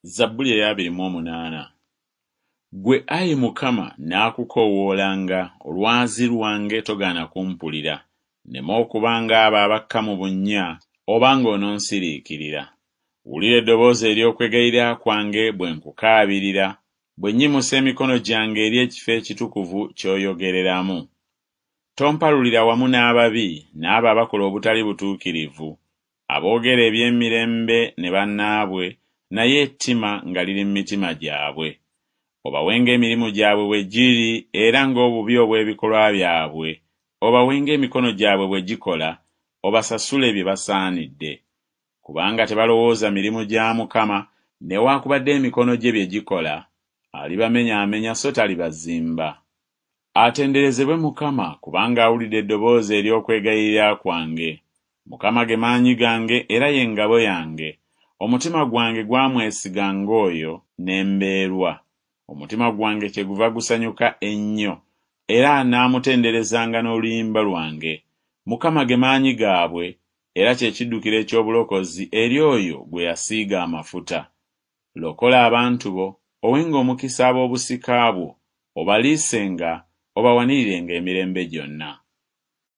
Zabbuli eya 28. Gwe ayi Mukama naakukoowoolanga, olwazi lwange togaana kumpulira, nneme okuba ng'abo abakka mu bunnya obanga ononsiriikirira. Wulira eddoboozi ery'okwegayirira kwange bwe nkukaabirira, bwe nnyimusa emikono gyange eri ekifo ekitukuvu ky'oyogereramu. Tompalulira wamu n'ababi, n'abo abakola obutali butuukirivu, aboogera eby'emirembe ne bannaabwe, naye ettima nga liri mu mitima gyabwe. Obawenga emirimu gyabwe bwe giri era ng'obubi obw'ebikolwa byabwe, obawenga emikono gyabwe bwe gikola, obasasule bye basaanidde. Kubanga tebalowooza mirimu gya Mukama, newaakubadde emikono gye bye gikola, alibamenyaamenya so talibazimba. Atenderezebwe Mukama, kubanga awulidde eddoboozi ery'okwegayirira kwange. Mukama ge maanyi gange era ye ngabo yange. Omutima gwange gwamwesiga ng'oyo n'embeerwa. Omutima gwange kyeguva gusanyuka ennyo, era anaamutenderezanga n'oluyimba lwange. Mukama ge maanyi gaabwe, era kye kiddukiro eky'obulokozi eri oyo gwe yasiiga amafuta. Lokola abantu bo, owenga omukisa ab'obusika bwo, obaliisenga, obawanirenga emirembe gyonna.